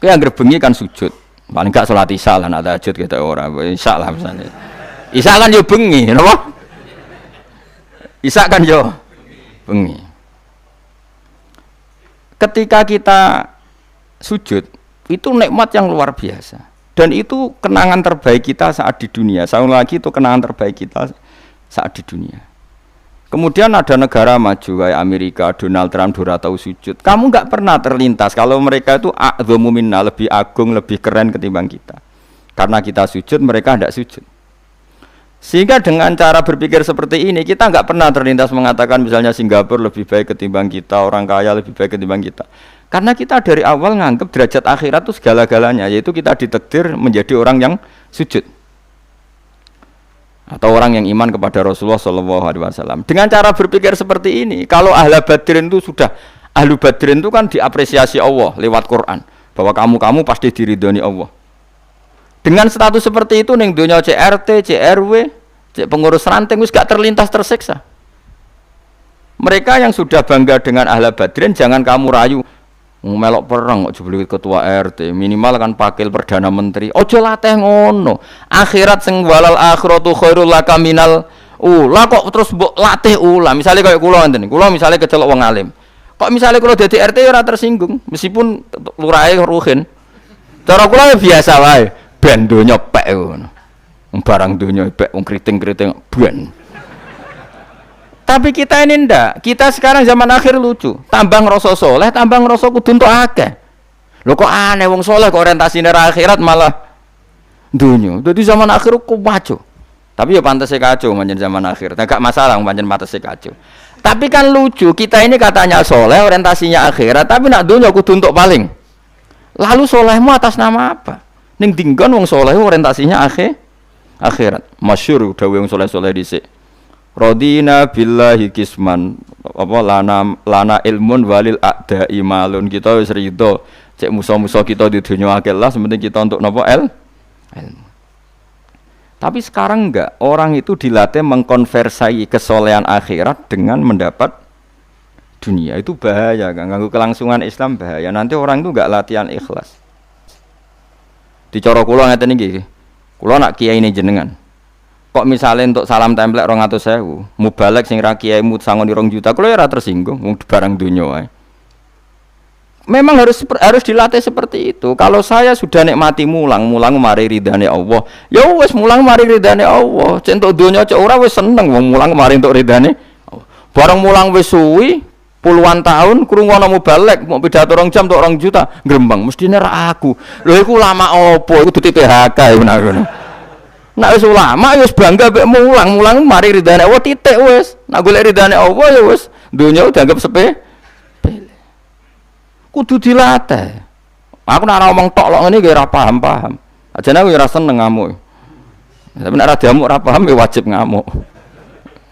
Kowe anggere bengi kan sujud. Paling gak salat isya lah nak tahajud kita ora. Isya lah misalnya. Isya kan yo bengi, napa? Isya kan yo bengi. Ketika kita sujud, itu nikmat yang luar biasa. Dan itu kenangan terbaik kita saat di dunia. Saya lagi itu kenangan terbaik kita saat di dunia. Kemudian ada negara maju kayak Amerika, Donald Trump sudah tahu sujud. Kamu nggak pernah terlintas kalau mereka itu a'dhamu minna, lebih agung, lebih keren ketimbang kita. Karena kita sujud, mereka tidak sujud. Sehingga dengan cara berpikir seperti ini, kita nggak pernah terlintas mengatakan misalnya Singapura lebih baik ketimbang kita, orang kaya lebih baik ketimbang kita. Karena kita dari awal nganggap derajat akhirat itu segala-galanya, yaitu kita ditakdir menjadi orang yang sujud. Atau orang yang iman kepada Rasulullah SAW. Dengan cara berpikir seperti ini, kalau ahlu badrin itu sudah, ahlu badrin itu kan diapresiasi Allah lewat Quran, bahwa kamu pasti diridhoni Allah. Dengan status seperti itu, ning dunia CRT, CRW, pengurus ranting, wis gak terlintas tersiksa. Mereka yang sudah bangga dengan ahlu badrin, jangan kamu rayu. Melok perang kok jebul ketua RT, minimal kan pakil perdana menteri. Ojo latih ngono. Akhirat sing walal akhiratu khairul laka minal ula kok terus mbok latih ula. Misale kaya kula ngenten. Kula misale kecelok wong alim. Kok misale kula dadi RT ora tersinggung meskipun lurahe ruhin. Cara kula biasa wae. Ben donya pek ngono. Barang donya pek wong kriting-kriting ben. Tapi kita ini ndak, kita sekarang zaman akhir lucu, tambah ngerasa soleh, tambah ngerasa kudu entuk akeh. Lho kok aneh wong soleh kok orientasine akhirat malah dunya. Dadi zaman akhir kok maco. Tapi ya pantese kacau pancen zaman akhir. Enggak masalah pancen pantese kacau. Tapi kan lucu, kita ini katanya soleh, orientasinya akhirat, tapi nak dunya kudu entuk paling. Lalu solehmu atas nama apa? Ning dinggon wong soleh orientasinya akhirat. Masyhur dawuh wong soleh-soleh dhisik. Radina billahi kisman apa lana ilmun walil a'da'i malun. Kita wis rido cek musuh-musuh kita di dunia akhirat lah, sementing kita untuk napa ilmu. Tapi sekarang enggak, orang itu dilatih mengkonversi kesolehan akhirat dengan mendapat dunia. Itu bahaya kan, ganggu kelangsungan Islam bahaya. Nanti orang itu enggak latihan ikhlas. Di cara kula ngeten iki. Kula nak kiai ini jenengan. Kok misalnya untuk salam template 200.000, mubalek sing ra kiaimu sangon 2 juta, kalau ya ora tersinggung, wong barang dunya wae. Memang harus dilatih seperti itu. Kalau saya sudah nikmati mulang mari ridane Allah. Ya wis mulang mari ridane Allah. Cek entuk dunya cek ora wis seneng wong mulang mari entuk ridane. Bareng mulang wis suwi puluhan tahun krungu ana mubalek mau pidato 2 jam entuk 2 juta, grembang mestine ra aku. Lho iku lama opo? Iku duti PHK ngono. Nak wis ulama wis bangga mek mulang mari ridane Allah titik wis. Nak golek ridane Allah ya wis dunya dianggap sepele. Kudu dilatih. Aku nak ngomong tok lok ngene iki ora paham. Ajane aku ora seneng ngamuk. Tapi nek ora diamuk ora paham ya wajib ngamuk.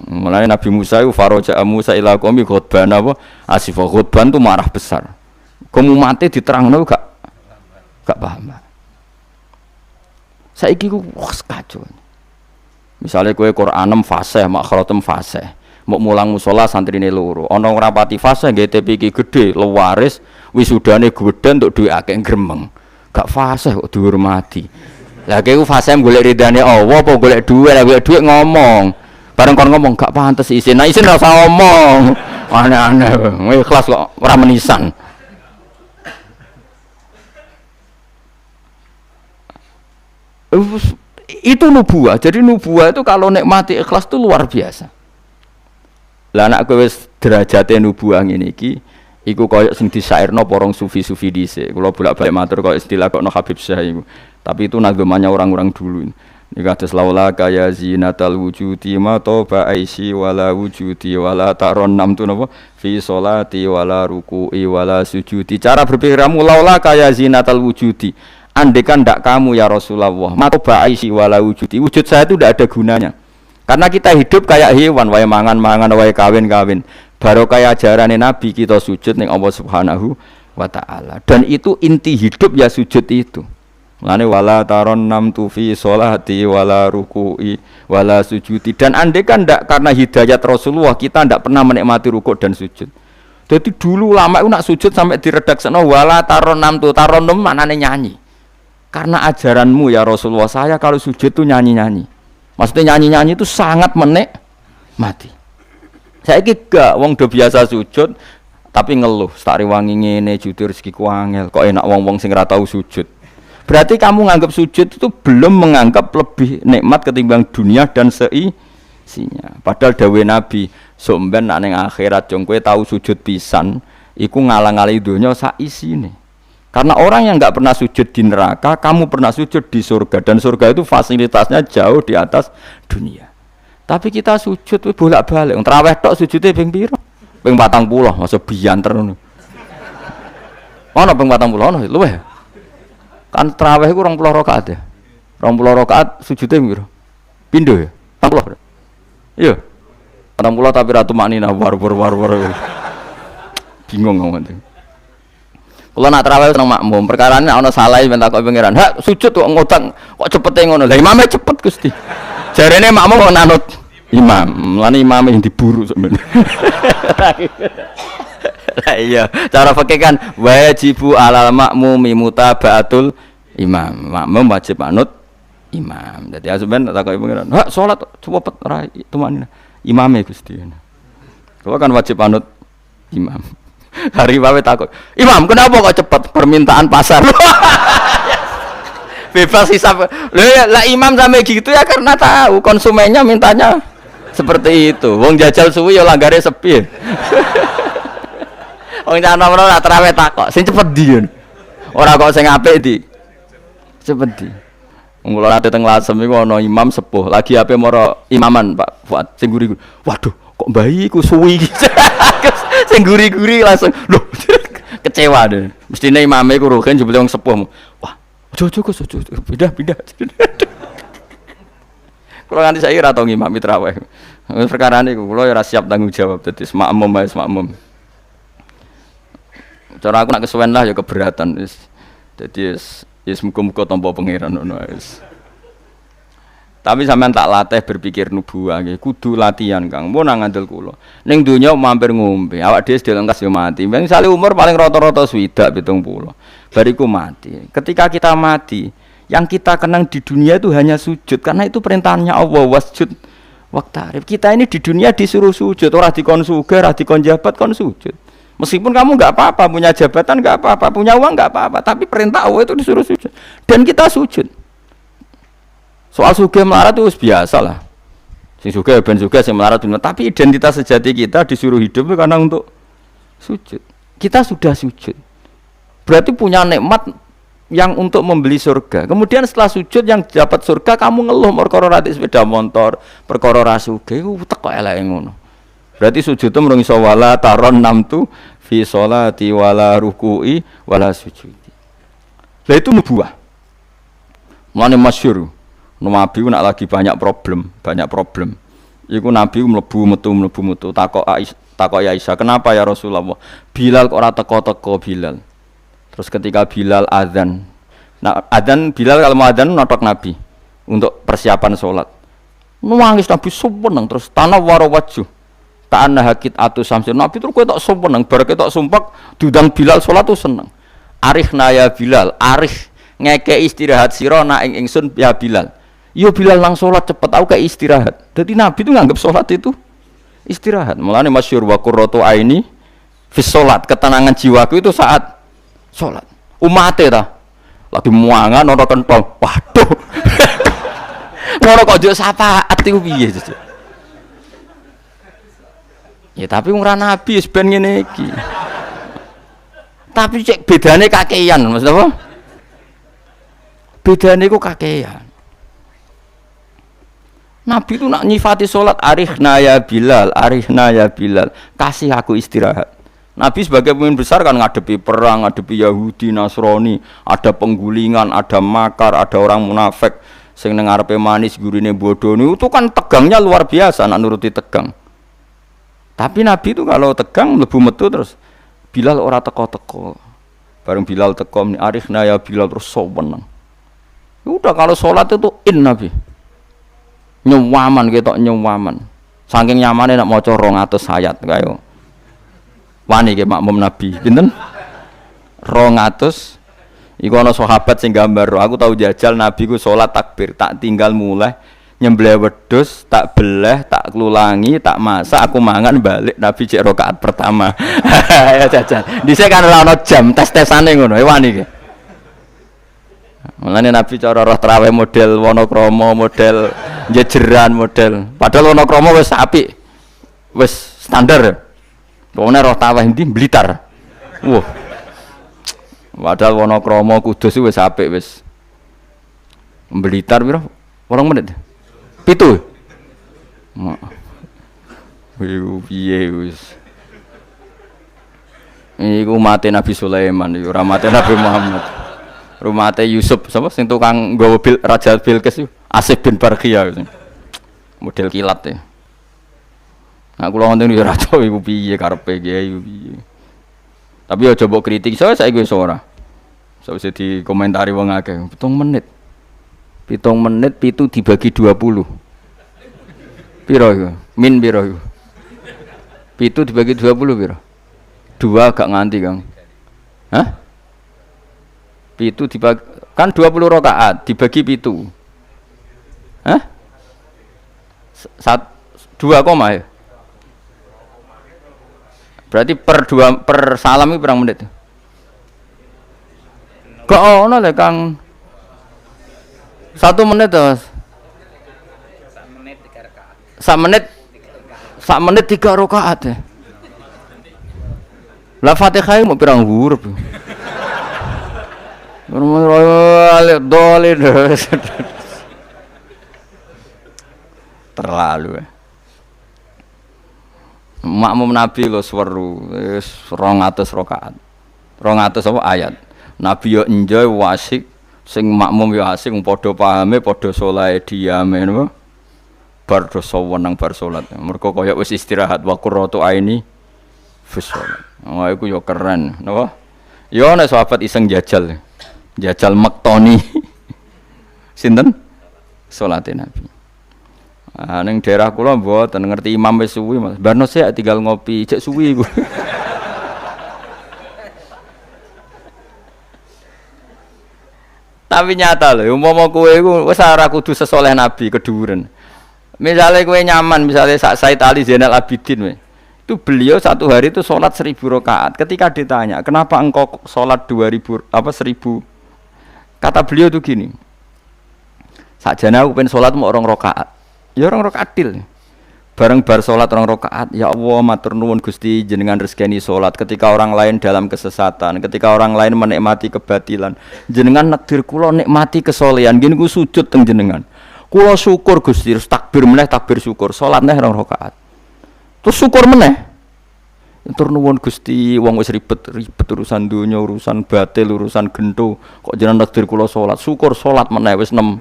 Mulane Nabi Musa itu faraja Musa ila qaumi khutban apa? Asif khutban itu marah besar. Kamu mati diterangno gak paham. Saiki ku kacau. Misalnya kowe Qur'anem fasih, makhratem fasih. Mbok mulang musala santrine loro. Ana ngrapati fasih nggih TP iki gedhe, lewaris, wisudane gedhe entuk dhuwit akeh gremeng. Gak fasih kok dihormati. Lah kowe fasih golek ridane Allah apa golek dhuwit? Lah golek dhuwit ngomong. Bareng kon ngomong gak pantes isin. Nah isin ora usah ngomong. Aneh-aneh. Ikhlas kok ora menisan. Itu nubuah. Jadi nubuah itu kalau nikmati ikhlas itu luar biasa. Lah anak kowe wis derajate nubuah ngene iki iku koyo sing disairno porong sufi-sufi dhisik. Kula bolak-balik matur koyo istilah kokno Habib Syah iku. Tapi itu nagamanya orang-orang dulu. Iki kados laula kaya zinatal wujudi ma toba aisi wala wujudi wala taron nam tu napa fi sholati wala ruku'i wala sujudi. Cara berpikirmu laula kaya zinatal wujudi. Andekan ndak kamu ya Rasulullah, maka ba'isi wala wujudi. Wujud saya itu tidak ada gunanya. Karena kita hidup kayak hewan, wae mangan-mangan, wae kawin-kawin. Baru kayak ajaran Nabi kita sujud ning Allah Subhanahu wa taala. Dan itu inti hidup ya sujud itu. Lane wala taron nam tu fi sholati wala ruku'i wala sujudi. Dan andekan ndak karena hidayat Rasulullah kita ndak pernah menikmati rukuk dan sujud. Jadi dulu ulama itu nak sujud sampai diredaksana wala taronam tu taronum maknane nyanyi. Karena ajaranmu ya Rasulullah, saya kalau sujud tuh nyanyi-nyanyi. Maksudnya nyanyi-nyanyi itu sangat menikmati. Saya gak wong do biasa sujud tapi ngeluh, tak rewangi ngene jujur rezekiku angel, kok enak wong-wong sing ora tau sujud. Berarti kamu nganggap sujud itu belum menganggap lebih nikmat ketimbang dunia dan seisinya. Padahal dawuh Nabi, somben nek ning akhirat jong kowe tau sujud pisan, iku ngalang-alangi donya sak isine. Karena orang yang enggak pernah sujud di neraka, kamu pernah sujud di surga dan surga itu fasilitasnya jauh di atas dunia. Tapi kita sujud bolak-balik, tarawih tok sujudnya ping pira? Ping 40, masa bianter ngono. Ono ping 40 ono luweh. Kan tarawih iku 20 rakaat ya. 20 rakaat sujudnya piro? Pindho ya? 40. Iya. 40 tapi ratu maknina war. Bingung ngomong. Kalau nak tarawih seneng makmum, perkara ini ana salah ben takok pengiran. Hak sujud kok ngutang, kok cepete ngono. Lah imame cepet Gusti. Jarene makmum kok nanut imam. Lan imame yang diburu sebenarnya. Lah iya, cara fikih kan wajibu alal makmumi mutabaatul imam. Makmum wajib manut imam. Dadi sampean takok pengiran. Hak salat cepet ra tumanina. Imame Gusti. Kalau kan wajib manut imam. Hari bawe takut, Imam kenapa kok cepat permintaan pasar? Bebas hisap. Lah imam sampai gitu ya karena tahu konsumennya mintanya seperti itu. Wong jajal suwi ya langgare sepi. Wong nyana-nyana nak trawe takok, sing cepet ndi. Ora kok sing apik di. Cepet di. Wong kula nate teng Lasem iku ana imam sepuh, lagi ape mara imaman Pak Fuad sing guri. Waduh, kok bayi ku suwi gitu. Sing guri-guri langsung loh kecewa deh. Mestine imame ku rogen jebule wong sepuh. Wah, ojo pindah. Kula nganti saiki ora tau ngimami traweh. Perkara niku kula ya ora siap tanggung jawab dadi makmum. Cara aku nak kesuwen lah ya keberatan wis. Dadi wis muga-muga tampa pangeran ngono wis. Tapi sampean tak latih berpikir nubuwah nggih, kudu latihan Kang. Mun nang ngandel kula. Ning donya mampir ngombe, awak dhewe sedel engkas yo mati. Misale umur paling rata-rata 70 70. Bariku mati. Ketika kita mati, yang kita kenang di dunia itu hanya sujud karena itu perintahnya Allah wasjud waqtarib. Kita ini di dunia disuruh sujud, ora dikon sugih, ora dikon jabat kon sujud. Meskipun kamu enggak apa-apa, punya jabatan enggak apa-apa, punya uang enggak apa-apa, tapi perintah Allah itu disuruh sujud. Dan kita sujud. Soal sugih melarat itu biasa lah. Sing sugih ben sugih, sing melarat ben. Tapi identitas sejati kita disuruh hidup karena untuk sujud. Kita sudah sujud. Berarti punya nikmat yang untuk membeli surga. Kemudian setelah sujud yang dapat surga kamu ngeluh perkara ratik sepeda motor, perkara ra sugih ku teko eleke ngono. Berarti sujud itu mrung iso wala taron namtu fi sholati wala ruku'i wala sujudi. Lah itu nubuwah. Mulane masyhur. Nabi nak lagi banyak problem. Iku Nabi mlebu metu takok ya Aisyah, "Kenapa ya Rasulullah? Bilal kok ora teko-teko Bilal?" Terus ketika Bilal azan. Nah, azan Bilal kalau mau azan notok Nabi untuk persiapan salat. Nangis Nabi seneng terus tanah warawaju. Ta'anna hakit atu samsir. Nabi terus kowe tok seneng, bar ketok sumpek diundang Bilal salat tuh seneng. Arihna ya Bilal, arih ngeke istirahat sira nak ing ingsun ya Bilal. Yo Bilal nang salat cepet aku kayak istirahat. Jadi Nabi itu nganggap salat itu istirahat. Mulane masyhur wa qurratu aini fi salat, ketenangan jiwaku itu saat salat. Umate ta lagi muangan ora kentong. Waduh. Ngono kok yo syafaat iku piye? Ya tapi ora Nabi wis ben ngene iki. Tapi cek bedane kakean, maksud apa? Bedane iku kakean. Nabi itu nak nyifati sholat arihna ya Bilal, kasih aku istirahat. Nabi sebagai pemimpin besar kan ngadepi perang, ngadepi Yahudi, Nasrani, ada penggulingan, ada makar, ada orang munafik sing nang ngarepe manis gurine bodoni, itu kan tegangnya luar biasa nak nuruti tegang. Tapi Nabi itu kalau tegang mlebu metu terus Bilal ora teko-teko. Bareng Bilal teko arihna ya Bilal terus soweneng. Udah kalau sholat itu Nabi. Nyewaman ketok nyewaman. Saking nyamane nak maca 200 ayat kae. Wani ke makmum Nabi. Pinten? 200. Iku ana sahabat sing gambar, aku tahu jajal Nabi ku salat takbir, tak tinggal mulai nyembelih wedhus, tak beleh, tak klulangi, tak masak, aku mangan balik Nabi cek rakaat pertama. Ya jajal. Dhisik kan ora ana jam tes-tesane ngono, wani ki. Mulane Nabi cara roh traweh model Wonokrama, model jejeran, model. Padahal Wonokrama wis apik. Wis standar. Pokoknya roh traweh ndi Blitar. Wah. Padahal Wonokrama Kudus wis apik wis. Blitar piro? 8 menit. 7. Piye wis. Iku mate Nabi Sulaiman, ora mate Nabi Muhammad. Rumate Yusuf sapa sing tukang nggawa Raja Bilqis Asif bin Barkhia model kilat ya. Nah kula wonten yo ora tau iku piye karepe kiai piye. Tapi aja mbok kritik saiki wis ora. Sawise dikomentari wong akeh 7 menit. 7 menit 7 dibagi 20. Piro iku? Min piro iku? 7 dibagi 20 piro? 2 gak nganti, Kang. Hah? 7 dibagi kan 20 rakaat dibagi 7. Hah? 2 koma ya? Berarti per salam itu berapa menit? Kok ono le Kang? 1 menit to. 1 menit 3 rakaat ya. Lah Fatihah mau pirang huruf. Terlalu ya. Makmum Nabi lo seweru 200 rakaat. 200 apa ayat. Nabi yo enjoy wasik, sing makmum yo asik padha pahame, padha saleh diame napa. Bar do sawenang bar salat. Mergo kaya wis istirahat wa qurratu aini fi salat. Oh iku yo keren, napa? Yo nek sahabat iseng jajal. Jajal mektoni. Sinten? Salate Nabi. Ning daerah kula mboten ngerti imam wis suwi Mas. Barno sik tinggal ngopi, cek suwi iku. Tapi nyata lho, umpama kowe iku wis ora kudu sesoleh Nabi keduren. Misalnya kowe nyaman, misalnya Said Ali Zainal Abidin we. Itu beliau satu hari itu sholat 1000 rakaat. Ketika ditanya, kenapa engkau sholat 2000 apa 1000? Kata beliau itu gini. Sakjane aku pengen sholat mau 2 rakaat. Ya 2 rakaat til. Bareng bar sholat 2 rakaat, ya Allah matur nuwun Gusti jenengan rezekani sholat ketika orang lain dalam kesesatan, ketika orang lain menikmati kebatilan. Jenengan nakdir kula nikmati kesolehan, gini ku sujud teng jenengan. Kula syukur Gusti, terus takbir meneh takbir syukur, sholat neh 2 rakaat. Terus syukur meneh. Matur nuwun Gusti, wong wis ribet urusan dunya, urusan batil, urusan gento, kok jenengan nakdir kula sholat, syukur sholat meneh wis 6.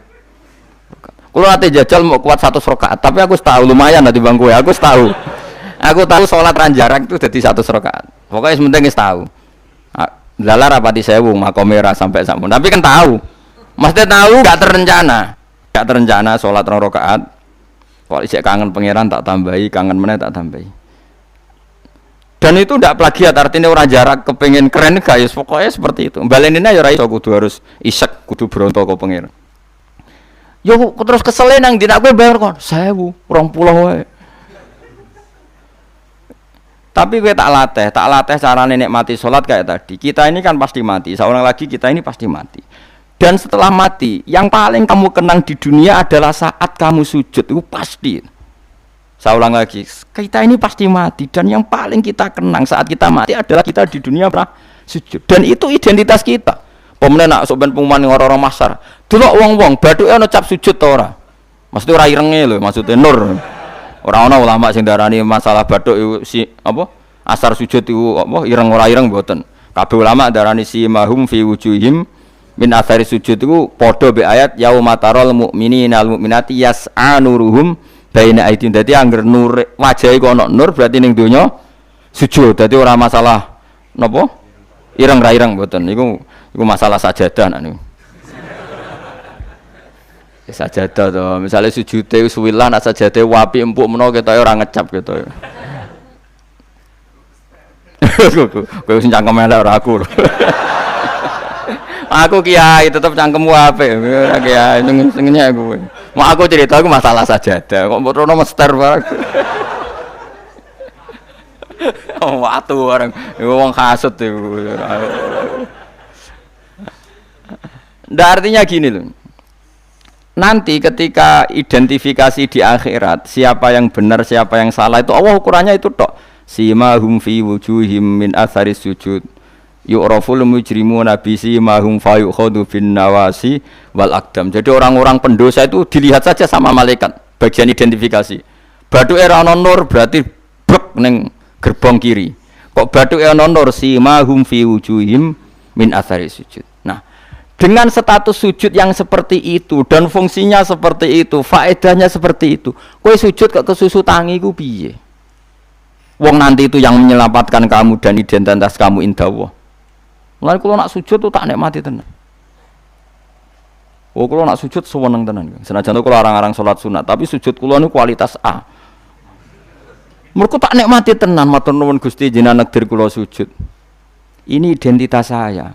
Kalau nanti jajal mau kuat 100 rakaat, tapi aku tahu lumayan nanti bang gue, aku tahu sholat ranjarak itu jadi 100 rakaat. Pokoknya sementing tahu. Lala rapati sewu makomera sampai sampun. Tapi kan tahu, maksudnya tahu gak terencana sholat 2 rakaat. Kalau isek kangen pangeran tak tambahi, kangen meneh tak tambahi. Dan itu tidak plagiat, artinya orang jarak kepengen keren guys. Pokoknya seperti itu. Baleninnya ya raiso kudu harus isek, kudu beronto ke pangeran. Yo terus kesel nang dina kowe bayar kon 1000, 20 wae. Tapi kowe tak latih carane nikmati salat kayak tadi. Kita ini kan pasti mati, seorang lagi kita ini pasti mati. Dan setelah mati, yang paling kamu kenang di dunia adalah saat kamu sujud, itu pasti. Saya ulang lagi, kita ini pasti mati dan yang paling kita kenang saat kita mati adalah kita di dunia pernah sujud. Dan itu identitas kita. Pemenang nak soben pengumuman orang-orang masar. Delok wong-wong bathuke ana cap sujud ta ora? Maksudnya ora irenge lho, maksudnya nur. Ora ana ulama sing darani masalah bathuk si apa? Asar sujud iku apa ireng ora ireng mboten. Kabeh ulama darani si mahum fi wujuhim min athari sujud iku padha be ayat yaumatarul mu'minina al mu'minati yas'a nuruhum baina aidin. Dadi angger nur wajahe kok ana nur berarti ning donya sujud. Dadi ora masalah napa? Ireng ra ireng mboten. Iku masalah sajadah nak niku. Sajadah to, misale sujude suwilah nak sajadah wapi empuk menawa ketoke ora ngecap ketoke. Kowe sing cangkem elek ora aku. Aku kiai tetep cangkemmu apik. Kiai senengnya aku. Mau aku cerita aku masalah sajadah. Kok mbok mester barang. Oh, watu orang. Wong hasud iku. Ndak artinya gini loh. Nanti ketika identifikasi di akhirat siapa yang benar siapa yang salah itu Allah ukurannya itu tok. Simahum fi wujuhim min atharis sujud. Yu'raful mujrimuna bi simahum fayukhadhu bin nawasi wal aqdam. Jadi orang-orang pendosa itu dilihat saja sama malaikat bagian identifikasi. Bathuke ra ono nur berarti blek ning gerbong kiri. Kok bathuke ono nur simahum fi wujuhim min atharis sujud. Nah, dengan status sujud yang seperti itu dan fungsinya seperti itu, faedahnya seperti itu. Kowe sujud kok kesusu tangi ku piye? Wong nanti itu yang menyelamatkan kamu dan identitas kamu indah Allah. Mulai kalau nak sujud tuh tak nikmati tenan. Oh kalau nak sujud sewenang tenan. Senajan kalau arang-arang sholat sunat, tapi sujud kulo ini kualitas A. Mereka tak nikmati tenan. Matur nuwun Gusti jenengan nekdir kulo sujud. Ini identitas saya.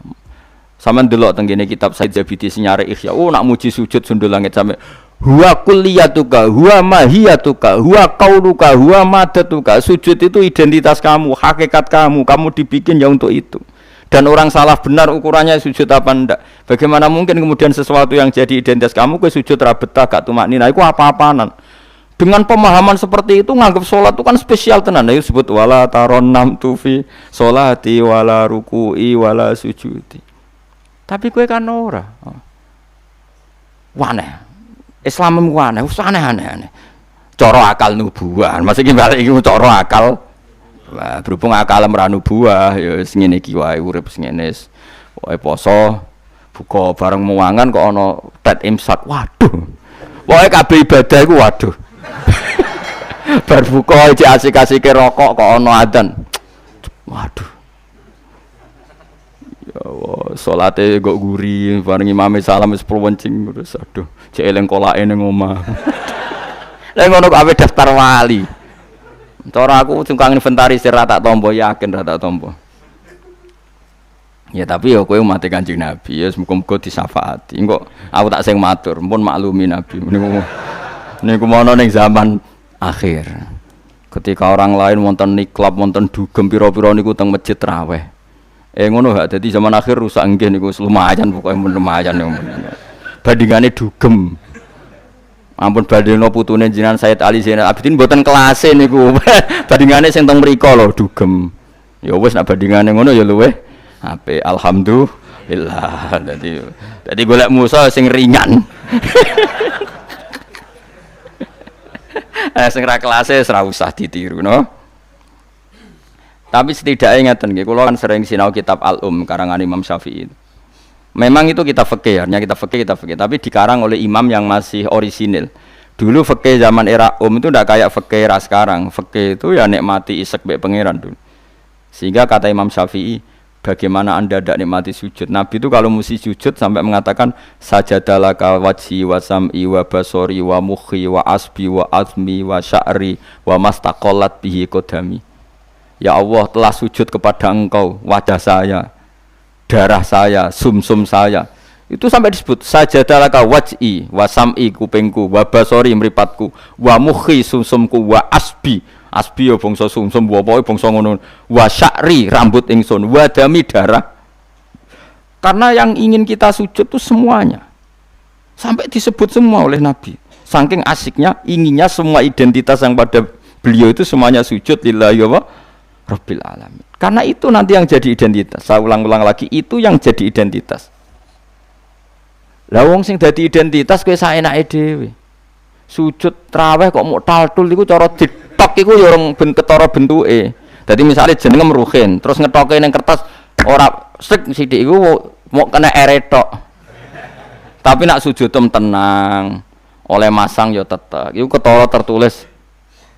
Sampeyan delok teng kene kitab Said Zabidi Sinyare Ihya. Oh nak muji sujud sundul langit sampe huwa kulliyatuka, huwa mahiyatuka, huwa qauluka, huwa madatuka. Sujud itu identitas kamu, hakikat kamu. Kamu dibikin ya untuk itu. Dan orang salah benar ukurannya sujud apa ndak. Bagaimana mungkin kemudian sesuatu yang jadi identitas kamu ke sujud ra betah gak tumaknina iku apa-apanan. Dengan pemahaman seperti itu nganggap sholat itu kan spesial tenan. Ayo sebut wala taronnam tufi sholati wala ruku'i wala sujudi. Tapi kowe kan ora. Waneh. Islam waneh, aneh-aneh. Cara akal nubuah. Maksudnya balik iki cara akal. Wah, berhubung akal meranu buah, ya ngene iki wae urip ngene. Wae poso, buka bareng muangan kok ana tet imsak. Waduh. Pokoke kabeh ibadah iku waduh. Bar buka iki asik-asike rokok kok ana adzan. Waduh. Ya Allah, salate kok guri, bareng imame salam wis wencing terus aduh, cek eling kolake ning omah. Lah ngono kok ape daftar wali. Cara aku tukang inventarisir rata tombo yakin rata tombo. Ya tapi ya kowe umat Kanjeng Nabi ya muga-muga disafaati. Engko aku tak sing matur, mumpun maklumi Nabi. Niku mono ning zaman akhir. Ketika orang lain wonten niklab, wonten dugem pira-pira niku teng masjid traweh. Ngono ha dadi zaman akhir rusak nggih niku lumayan pokoke lumayan. Bandingane dugem. Ampun badheno putune jenengan Said Ali Zainal Abidin mboten kelase niku. Bandingane sing teng mriko lho dugem. Ya wis nek bandingane ngono ya luweh apik. Alhamdulillah. Dadi golek musa sing ringan. Sing ra kelase ora usah ditiru no. Tapi setidaknya ngeten nggih kula kan sering sinau kitab Al-Um karangan Imam Syafi'i. Memang itu kita fikih, hanya kita fikih, tapi dikarang oleh imam yang masih orisinil. Dulu fikih zaman era itu tidak kayak fikih era sekarang. Fikih itu ya nikmati isek be pangeran dulu. Sehingga kata Imam Syafi'i, bagaimana anda tidak nikmati sujud? Nabi itu kalau mesti sujud sampai mengatakan sajadalaka wajhi wa sam'i wa basori wa mukhi wa asbi wa azmi wa sya'ri wa mastaqallat bihi qadami. Ya Allah telah sujud kepada engkau wajah saya, darah saya, sumsum saya. Itu sampai disebut sajadalaka waj'i wa sam'i kupingku wa basori mripatku wa mukhi sumsumku wa asbi ya bangsa sumsum wa pokoke bangsa ngono wa sya'ri rambut ingsun wa dami darah. Karena yang ingin kita sujud itu semuanya. Sampai disebut semua oleh Nabi. Saking asiknya inginnya semua identitas yang pada beliau itu semuanya sujud lillahi wa rabbil alamin. Karena itu nanti yang jadi identitas. Saya ulang-ulang lagi, itu yang jadi identitas. Lah wong sing dadi identitas kowe saenake dhewe. Sujud traweh kok mok taltul iku cara ditok iku ya orang ben ketara bentuke. Dadi misale jenenge Ruhin, terus ngetoke ning kertas ora sik sithik iku mok kena eretok. Tapi nak sujud tenang, oleh masang ya tetek. Iku ketara tertulis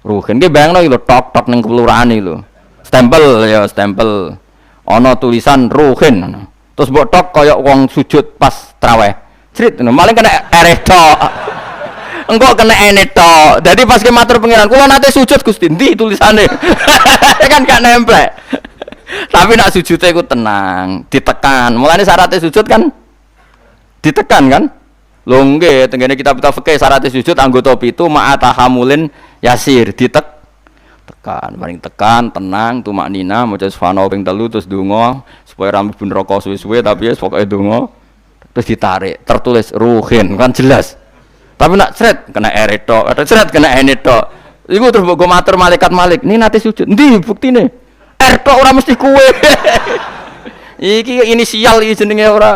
Ruhin. Ki bayangno lho tok-tok ning kelurahan iki lho. Stempel ya stempel. Ana tulisan Ruhin. Terus mbok tok kaya wong sujud pas traweh. Crit maling kena eretok. Engko kena enetok. Jadi pas ke matur pengiran, kula nate sujud Gusti, ndi tulisane? Kan gak nempel. Tapi nak sujudnya iku tenang, ditekan. Mulane syaratnya sujud kan ditekan kan? Lho nggih, tengene kitab-kitab fikih syaratnya sujud anggota pitu ma'atahamulin yasir, tekan, paling tekan, tenang, tumaknina, maca subhanallah ping 3 terus donga supaya ra mlebu neraka suwe-suwe tapi wis pokoke donga terus ditarik, tertulis ruhin kan jelas. Tapi nak sret kena eret tok, atau sret kena ene tok. Iku terus mbok matur malaikat Malik, "Ini nate sujud." Endi buktine? Tok ora mesti kuwe. Iki inisial iki jenenge ora.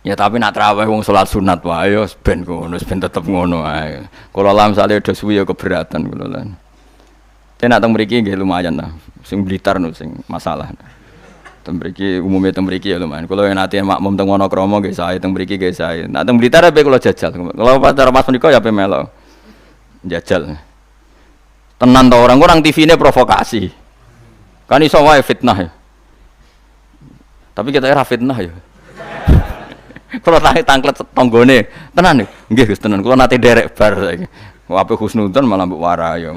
Ya tapi nak traweh wong salat sunat wae ya ben ngono, ben tetep ngono ae. Kula lam sale do suwi ya keberatan kula lan. Tenak teng mriki nggih lumayan lah. Sing Blitar no sing masalah. Teng mriki umume teng mriki ya lumayan. Kula yen ate makmum teng Wonokromo nggih sae, teng mriki nggih sae. Nak teng Blitar ape kula jajal. Kula pacar Mas menika ya ape melo. Jajal. Tenan to orang TV-ne provokasi. Kan iso wae fitnah ya. Tapi kita ora fitnah ya. Kalau tangklet tonggone, tenan nih, nggih Gus tenan. Kalau nanti derek bar saiki. Wape husnudon malah mbok warai ya.